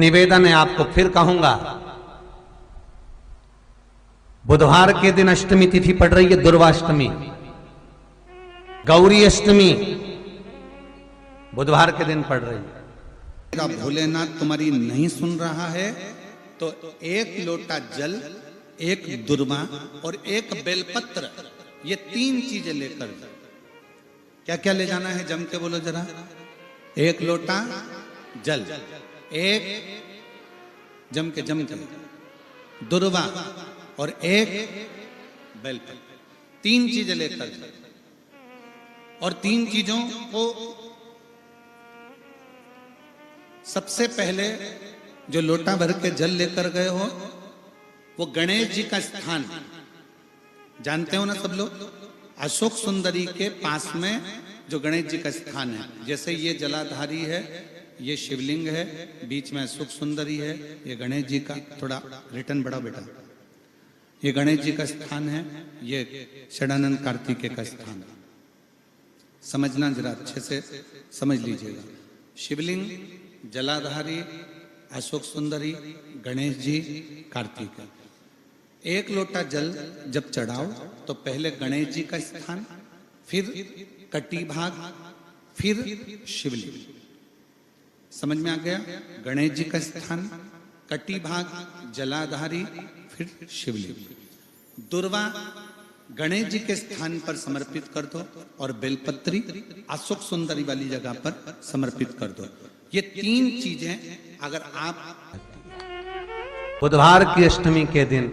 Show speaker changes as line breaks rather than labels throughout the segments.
निवेदन है, आपको फिर कहूंगा, बुधवार के दिन अष्टमी तिथि पड़ रही है, दुर्वाष्टमी, गौरी अष्टमी बुधवार के दिन पड़ रही है।
भोलेनाथ तुम्हारी नहीं सुन रहा है तो एक लोटा जल, एक दुर्वा और एक बेलपत्र, ये 3 चीजें लेकर, क्या क्या ले जाना है जम के बोलो जरा। एक लोटा जल, एक जम के दुर्वा और एक बेलपत्र, 3 चीजें लेकर, और 3 चीजों को सबसे पहले जो लोटा भर के जल लेकर गए हो वो गणेश जी का स्थान जानते हो ना सब लोग, अशोक सुंदरी के पास में जो गणेश जी का स्थान है, जैसे ये जलाधारी है, ये शिवलिंग है, बीच में अशोक सुंदरी है, ये गणेश जी का, थोड़ा रिटर्न बढ़ाओ बेटा, ये गणेश जी का स्थान है, ये षडानंद कार्तिकेय का स्थान है। समझना जरा अच्छे से समझ लीजिएगा। शिवलिंग, जलाधारी, अशोक सुंदरी, गणेश जी, कार्तिकेय। एक लोटा जल जब चढ़ाओ तो पहले गणेश जी का स्थान, फिर कटी भाग, फिर शिवलिंग। समझ में आ गया? गणेश जी का स्थान, कटी भाग, जलाधारी, फिर शिवलिंग। दुर्वा गणेश जी के स्थान पर समर्पित कर दो और बेलपत्री अशोक सुंदरी वाली जगह पर समर्पित कर दो। ये 3 चीजें अगर आप
बुधवार की अष्टमी के दिन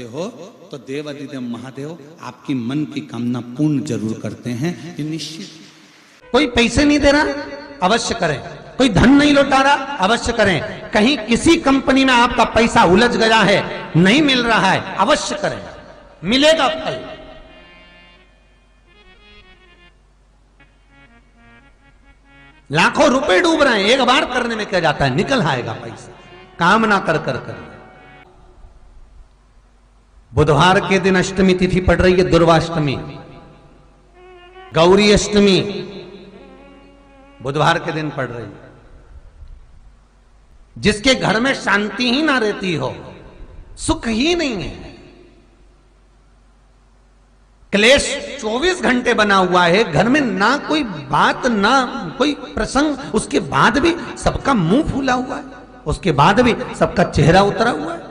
हो तो देवाधिदेव महादेव आपकी मन की कामना पूर्ण जरूर करते हैं, ये निश्चित।
कोई पैसे नहीं दे रहा, अवश्य करें। कोई धन नहीं लौटा रहा, अवश्य करें। कहीं किसी कंपनी में आपका पैसा उलझ गया है, नहीं मिल रहा है, अवश्य करें, मिलेगा फल। लाखों रुपए डूब रहे हैं, एक बार करने में क्या जाता है, निकल आएगा पैसा, काम ना कर कर कर। बुधवार के दिन अष्टमी तिथि पड़ रही है, दुर्वाष्टमी, गौरी अष्टमी बुधवार के दिन पड़ रही है। जिसके घर में शांति ही ना रहती हो, सुख ही नहीं है, क्लेश 24 घंटे बना हुआ है घर में, ना कोई बात ना कोई प्रसंग, उसके बाद भी सबका मुंह फूला हुआ है, उसके बाद भी सबका चेहरा उतरा हुआ है।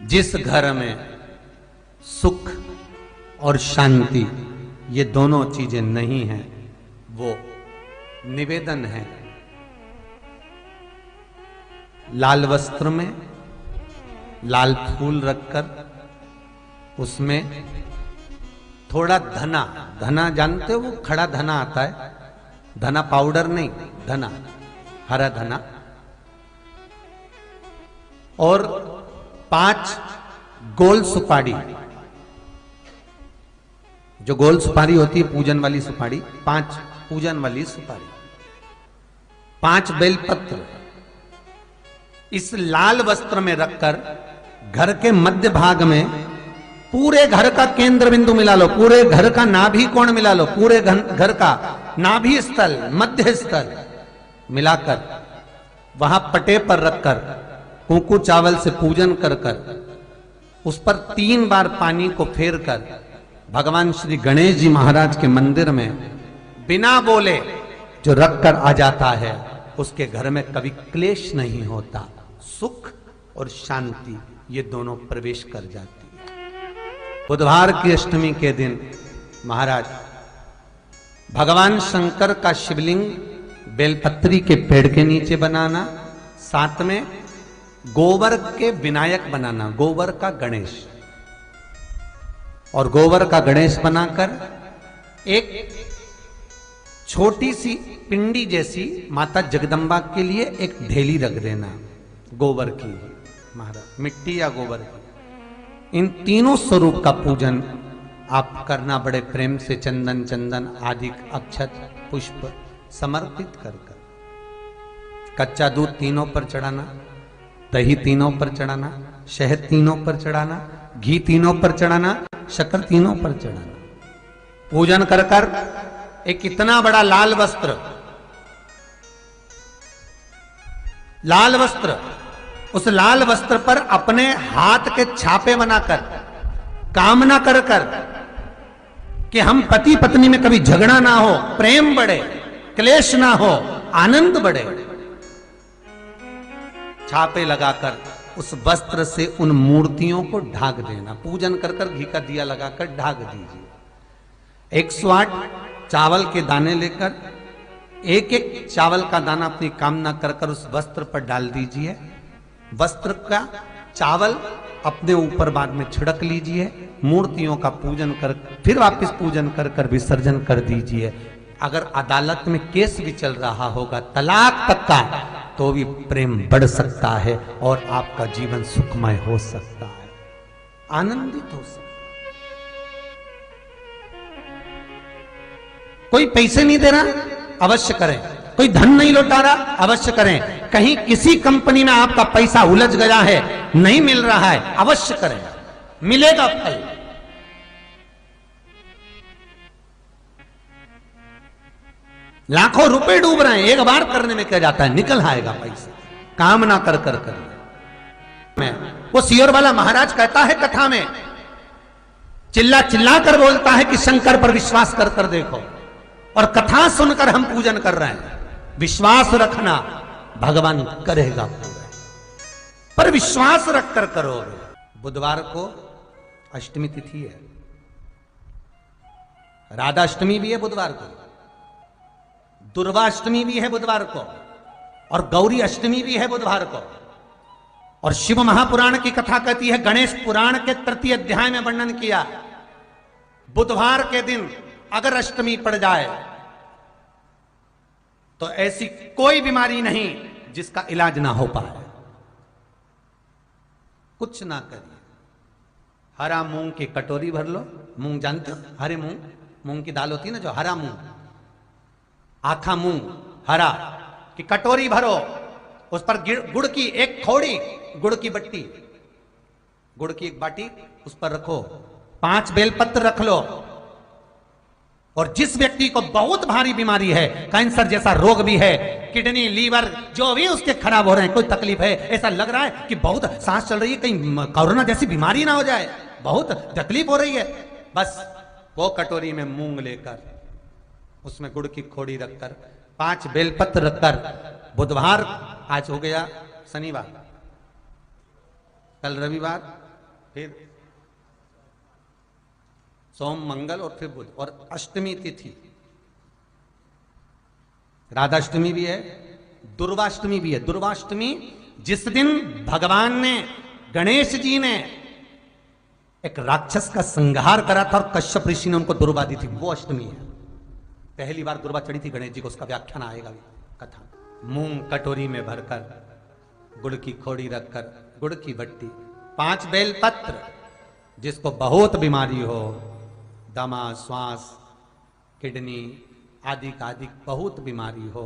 जिस घर में सुख और शांति ये दोनों चीजें नहीं हैं, वो निवेदन है, लाल वस्त्र में लाल फूल रखकर उसमें थोड़ा धना, धना जानते हो, वो खड़ा धना आता है, धना पाउडर नहीं, धना, हरा धना, और 5 गोल सुपारी, जो गोल सुपारी होती है पूजन वाली सुपारी, 5 पूजन वाली सुपारी, 5 बेलपत्र इस लाल वस्त्र में रखकर घर के मध्य भाग में पूरे घर का केंद्र बिंदु मिला लो, पूरे घर का नाभि कोण मिला लो, पूरे घर का नाभि स्थल, मध्य स्थल मिलाकर वहां पटे पर रखकर कुंकू चावल से पूजन कर कर उस पर 3 बार पानी को फेर कर भगवान श्री गणेश जी महाराज के मंदिर में बिना बोले जो रख कर आ जाता है, उसके घर में कभी क्लेश नहीं होता, सुख और शांति ये दोनों प्रवेश कर जाती है। बुधवार की अष्टमी के दिन महाराज भगवान शंकर का शिवलिंग बेलपत्री के पेड़ के नीचे बनाना, साथ में गोबर के विनायक बनाना, गोबर का गणेश, और गोबर का गणेश बनाकर एक छोटी सी पिंडी जैसी माता जगदम्बा के लिए एक ढेली रख देना, गोबर की, महाराज मिट्टी या गोबर की। इन तीनों स्वरूप का पूजन आप करना बड़े प्रेम से, चंदन चंदन आदि अक्षत पुष्प समर्पित कर कर, कच्चा दूध तीनों पर चढ़ाना, दही तीनों पर चढ़ाना, शहद तीनों पर चढ़ाना, घी तीनों पर चढ़ाना, शक्कर तीनों पर चढ़ाना। पूजन कर कर एक इतना बड़ा लाल वस्त्र, उस लाल वस्त्र पर अपने हाथ के छापे बनाकर कामना कर कि हम पति पत्नी में कभी झगड़ा ना हो, प्रेम बढ़े, क्लेश ना हो, आनंद बढ़े, छापे लगाकर उस वस्त्र से उन मूर्तियों को ढाक देना। पूजन कर घी का दिया लगाकर ढाक दीजिए। 108 चावल के दाने लेकर एक एक चावल का दाना अपनी कामना कर उस वस्त्र पर डाल दीजिए। वस्त्र का चावल अपने ऊपर बाद में छिड़क लीजिए। मूर्तियों का पूजन कर फिर वापस पूजन कर विसर्जन कर दीजिए। अगर अदालत में केस भी चल रहा होगा तलाक तक का, तो भी प्रेम बढ़ सकता है और आपका जीवन सुखमय हो सकता है, आनंदित हो सकता है। कोई पैसे नहीं दे रहा, अवश्य करें। कोई धन नहीं लौटा रहा, अवश्य करें। कहीं किसी कंपनी में आपका पैसा उलझ गया है, नहीं मिल रहा है, अवश्य करें, मिलेगा फल। लाखों रुपए डूब रहे हैं, एक बार करने में क्या जाता है, निकल आएगा पैसा। कामना कर मैं वो सियोर वाला महाराज कहता है कथा में, चिल्ला चिल्ला कर बोलता है कि शंकर पर विश्वास कर देखो। और कथा सुनकर हम पूजन कर रहे हैं। विश्वास रखना, भगवान करेगा पूरा, पर विश्वास रखकर करो। बुधवार को अष्टमी तिथि है, राधाष्टमी भी है बुधवार को, दुर्वाष्टमी भी है बुधवार को, और गौरी अष्टमी भी है बुधवार को। और शिव महापुराण की कथा कहती है, गणेश पुराण के तृतीय अध्याय में वर्णन किया, बुधवार के दिन अगर अष्टमी पड़ जाए तो ऐसी कोई बीमारी नहीं जिसका इलाज ना हो पाए। कुछ ना करिए, हरा मूंग की कटोरी भर लो। मूंग जानते हो, हरे मूंग, मूंग की दाल होती है ना जो, हरा मूंग, आखा मूंग हरा की कटोरी भरो। उस पर गुड़ की एक थोड़ी, गुड़ की बट्टी, गुड़ की एक बाटी उस पर रखो, 5 बेलपत्र रख लो। और जिस व्यक्ति को बहुत भारी बीमारी है, कैंसर जैसा रोग भी है, किडनी, लीवर जो भी उसके खराब हो रहे हैं, कोई तकलीफ है, ऐसा लग रहा है कि बहुत सांस चल रही है, कहीं कोरोना जैसी बीमारी ना हो जाए, बहुत तकलीफ हो रही है, बस वो कटोरी में मूंग लेकर उसमें गुड़ की खोड़ी रखकर 5 बेलपत्र रखकर, बुधवार आज हो गया, शनिवार, कल रविवार, फिर सोम मंगल और फिर बुध, और अष्टमी तिथि, राधाष्टमी भी है, दुर्वाष्टमी भी है। दुर्वाष्टमी जिस दिन भगवान ने, गणेश जी ने एक राक्षस का संहार करा था और कश्यप ऋषि ने उनको दुर्वा दी थी, वो अष्टमी है। पहली बार दुर्वा चढ़ी थी गणेश जी को, उसका व्याख्यान आएगा कथा। मूंग कटोरी में भरकर, गुड़ की खोड़ी रखकर, गुड़ की बट्टी, 5 बेलपत्र, जिसको बहुत बीमारी हो, दमा, श्वास, किडनी आदि का आदि बहुत बीमारी हो,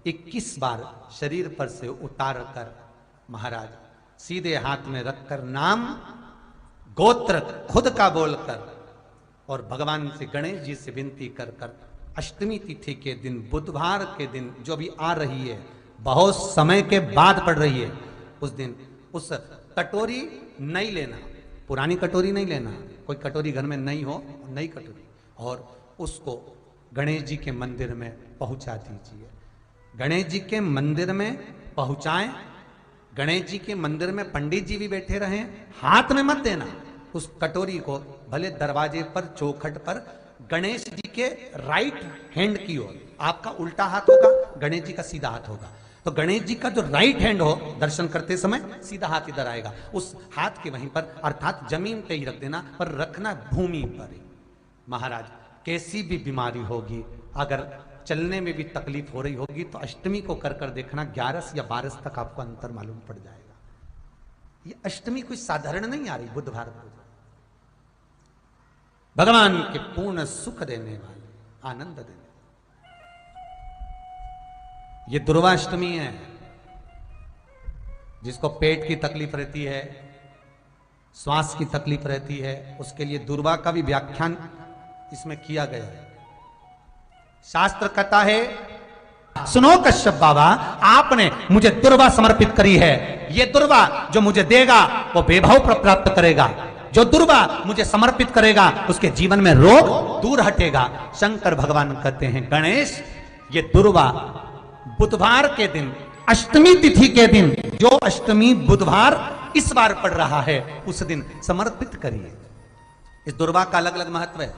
21 बार शरीर पर से उतार कर महाराज सीधे हाथ में रखकर, नाम गोत्र खुद का बोलकर, और भगवान से, गणेश जी से विनती कर कर, अष्टमी तिथि के दिन, बुधवार के दिन जो भी आ रही है, बहुत समय के बाद पड़ रही है, उस दिन उस कटोरी नहीं लेना, पुरानी कटोरी नहीं लेना, कोई कटोरी घर में नहीं हो, नई कटोरी, और उसको गणेश जी के मंदिर में पहुंचा दीजिए। गणेश जी के मंदिर में पहुंचाएं, गणेश जी के मंदिर में पंडित जी भी बैठे रहें, हाथ में मत देना उस कटोरी को, भले दरवाजे पर, चौखट पर, गणेश जी के राइट हैंड की ओर, आपका उल्टा हाथ होगा, गणेश जी का सीधा हाथ होगा, तो गणेश जी का जो राइट हैंड हो, दर्शन करते समय सीधा हाथ इधर आएगा, उस हाथ के वहीं पर, अर्थात जमीन पे ही रख देना, पर रखना भूमि पर ही। महाराज कैसी भी बीमारी होगी, अगर चलने में भी तकलीफ हो रही होगी, तो अष्टमी को कर कर देखना, 11 या 12 तक आपको अंतर मालूम पड़ जाएगा। ये अष्टमी कोई साधारण नहीं आ रही, बुधवार को भगवान के पूर्ण सुख देने वाले, आनंद देने, ये दुर्वाष्टमी है। जिसको पेट की तकलीफ रहती है, श्वास की तकलीफ रहती है, उसके लिए दुर्वा का भी व्याख्यान इसमें किया गया है। शास्त्र कहता है, सुनो कश्यप बाबा, आपने मुझे दुर्वा समर्पित करी है। ये दुर्वा जो मुझे देगा वो वैभव प्राप्त करेगा। जो दुर्वा मुझे समर्पित करेगा उसके जीवन में रोग दूर हटेगा। शंकर भगवान कहते हैं, गणेश, ये दुर्वा बुधवार के दिन, अष्टमी तिथि के दिन, जो अष्टमी बुधवार इस बार पड़ रहा है, उस दिन समर्पित करिए। इस दुर्वा का अलग अलग महत्व है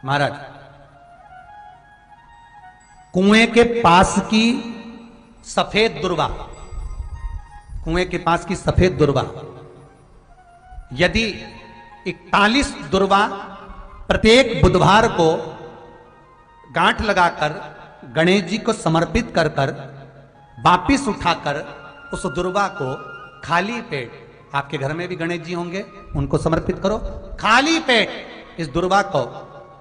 महाराज। कुएं के पास की सफेद दुर्वा, कुएं के पास की सफेद दुर्वा, यदि 41 दुर्वा प्रत्येक बुधवार को गांठ लगाकर गणेश जी को समर्पित कर कर वापिस उठाकर उस दुर्वा को खाली पेट, आपके घर में भी गणेश जी होंगे, उनको समर्पित करो। खाली पेट इस दुर्वा को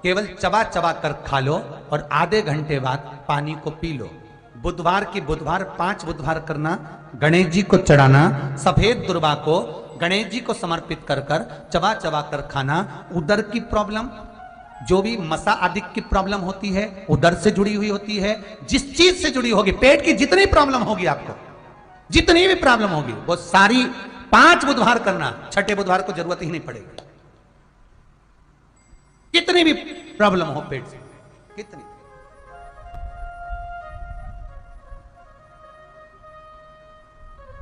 केवल चबा चबा कर खा लो और आधे घंटे बाद पानी को पी लो। बुधवार की बुधवार 5 बुधवार करना, गणेश जी को चढ़ाना, सफेद दुर्वा को गणेश जी को समर्पित कर कर चबा चबा कर खाना। उदर की प्रॉब्लम, जो भी मसा आदि की प्रॉब्लम होती है, उदर से जुड़ी हुई होती है। जिस चीज से जुड़ी होगी, पेट की जितनी प्रॉब्लम होगी, आपको जितनी भी प्रॉब्लम होगी, वो सारी 5 बुधवार करना। छठे बुधवार को जरूरत ही नहीं पड़ेगी। कितनी भी प्रॉब्लम हो पेट से, कितनी,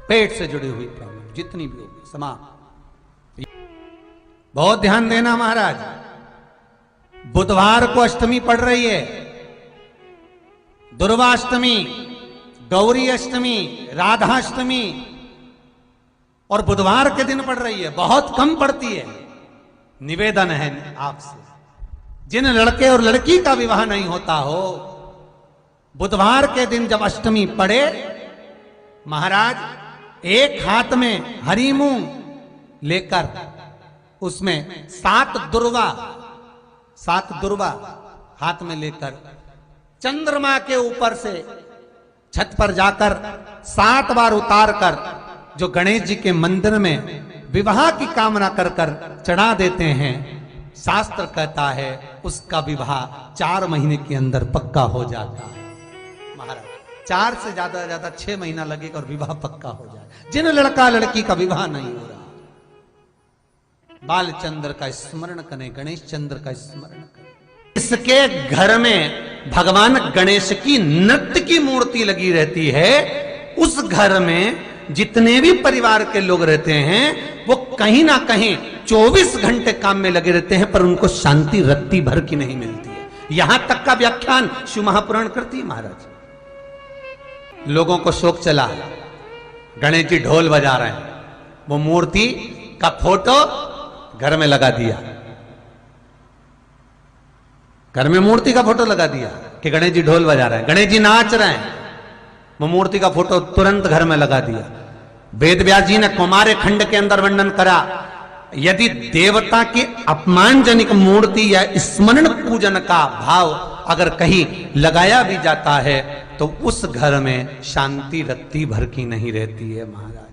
पेट से जुड़ी हुई प्रॉब्लम जितनी भी होगी, समाप्त। बहुत ध्यान देना महाराज, बुधवार को अष्टमी पड़ रही है, दुर्वाष्टमी, गौरी अष्टमी, राधाष्टमी, और बुधवार के दिन पड़ रही है। बहुत कम पड़ती है। निवेदन है आपसे, जिन लड़के और लड़की का विवाह नहीं होता हो, बुधवार के दिन जब अष्टमी पड़े, महाराज एक हाथ में हरी मूंग लेकर उसमें 7 दुर्वा हाथ में लेकर चंद्रमा के ऊपर से छत पर जाकर 7 बार उतार कर जो गणेश जी के मंदिर में विवाह की कामना कर कर चढ़ा देते हैं, शास्त्र कहता है उसका विवाह 4 महीने के अंदर पक्का हो जाता है। महाराज 4 से ज्यादा 6 महीना लगेगा और विवाह पक्का हो जाए। जिन लड़का लड़की का विवाह नहीं हो रहा, बालचंद्र का स्मरण करें, गणेश चंद्र का स्मरण करें। इसके घर में भगवान गणेश की नृत्य की मूर्ति लगी रहती है। उस घर में जितने भी परिवार के लोग रहते हैं, वो कहीं ना कहीं 24 घंटे काम में लगे रहते हैं, पर उनको शांति रत्ती भर की नहीं मिलती है। यहां तक का व्याख्यान शिव महापुराण करती है महाराज। लोगों को शौक चला, गणेश जी ढोल बजा रहे हैं, वो मूर्ति का फोटो घर में लगा दिया, घर में मूर्ति का फोटो लगा दिया कि गणेश जी ढोल बजा रहे हैं, गणेश जी नाच रहे हैं, वो मूर्ति का फोटो तुरंत घर में लगा दिया। वेद व्यास जी ने कुमार खंड के अंदर वर्णन करा, यदि देवता की अपमानजनक मूर्ति या स्मरण पूजन का भाव अगर कहीं लगाया भी जाता है, तो उस घर में शांति रत्ती भर की नहीं रहती है महाराज।